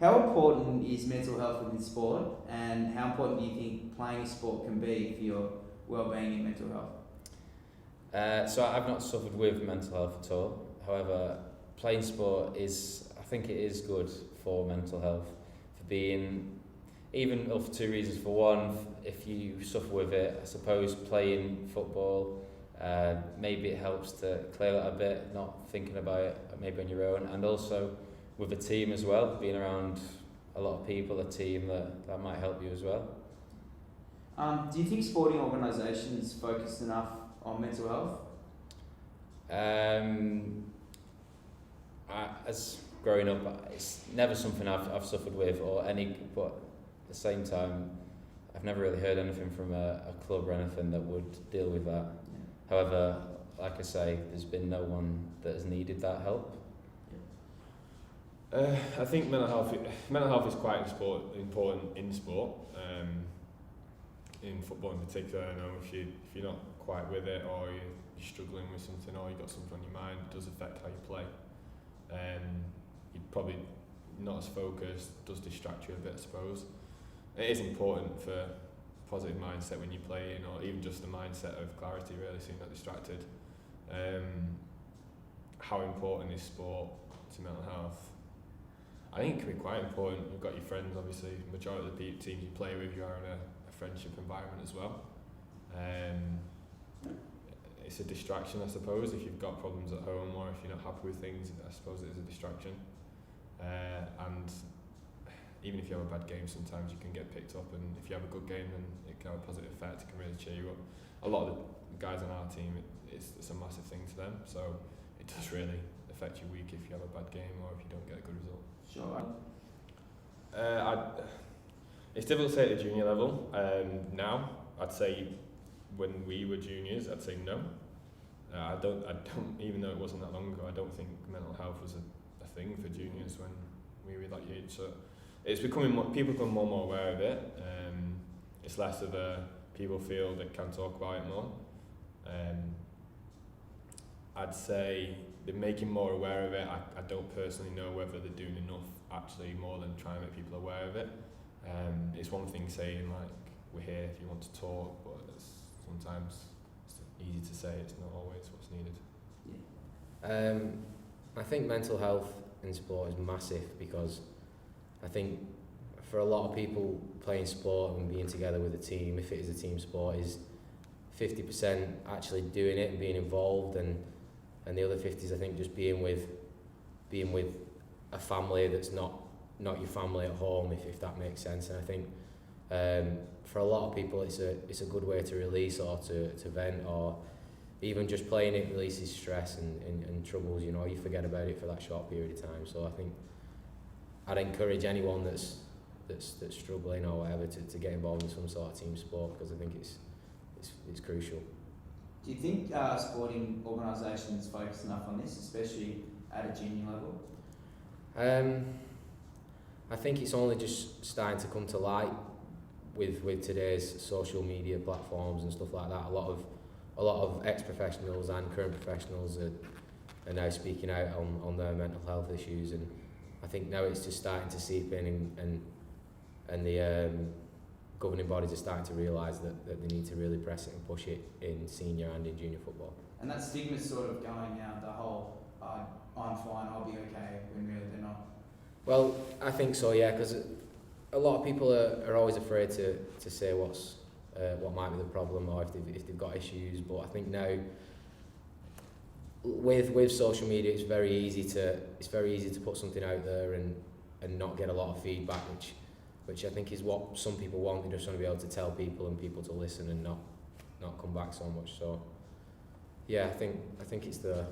How important is mental health within sport, and how important do you think playing a sport can be for your well-being and mental health? So I've not suffered with mental health at all. However, playing sport I think it is good for mental health, for being, even for two reasons. For one, if you suffer with it, I suppose playing football, maybe it helps to clear that a bit, not thinking about it maybe on your own, and also with a team as well, being around a lot of people, a team that might help you as well. Do you think sporting organisations focus enough on mental health? As growing up, it's never something I've suffered with but at the same time, I've never really heard anything from a club or anything that would deal with that. Yeah. However, like I say, there's been no one that has needed that help. I think mental health is quite important in sport. In football in particular, I know if you're not quite with it, or you're struggling with something, or you've got something on your mind, it does affect how you play. You're probably not as focused, does distract you a bit, I suppose. It is important for positive mindset when you're playing, or even just the mindset of clarity, really, so you're not distracted. How important is sport to mental health? I think it can be quite important. You've got your friends, obviously. The majority of the teams you play with, you are in a friendship environment as well. It's a distraction, I suppose, if you've got problems at home, or if you're not happy with things, I suppose it is a distraction. And even if you have a bad game, sometimes you can get picked up, and if you have a good game, then it can have a positive effect. It can really cheer you up. A lot of the guys on our team, it's a massive thing to them, so it does really affect your week if you have a bad game or if you don't get a good result. Sure. It's difficult to say at the junior level. Now, I'd say when we were juniors, I'd say no. I don't. Even though it wasn't that long ago, I don't think mental health was a thing for juniors when we were that age. So it's becoming people become more and more aware of it. It's less of a people feel they can talk about it more. I'd say they're making more aware of it. I don't personally know whether they're doing enough, actually, more than trying to make people aware of it. It's one thing saying, like, we're here if you want to talk, but sometimes it's easy to say, it's not always what's needed. I think mental health in sport is massive, because I think for a lot of people, playing sport and being together with a team, if it is a team sport, is 50% actually doing it and being involved, and the other 50 is, I think, just being with a family that's not your family at home, if that makes sense. And I think for a lot of people, it's a good way to release, or to vent, or even just playing it releases stress and troubles. You know, you forget about it for that short period of time. So I think I'd encourage anyone that's struggling or whatever to get involved in some sort of team sport, because I think it's crucial. Do you think sporting organisations focus enough on this, especially at a junior level? I think it's only just starting to come to light with today's social media platforms and stuff like that. A lot of ex-professionals and current professionals are now speaking out on their mental health issues, and I think now it's just starting to seep in, and the governing bodies are starting to realise that they need to really press it and push it in senior and in junior football. And that stigma's sort of going out, the whole I'm fine, I'll be okay, when really they're not. Well, I think so, yeah, because a lot of people are always afraid to say what might be the problem, or if they've got issues. But I think now with social media, it's very easy to put something out there and not get a lot of feedback, which I think is what some people want. They just want to be able to tell people and people to listen and not come back so much. So yeah, I think it's the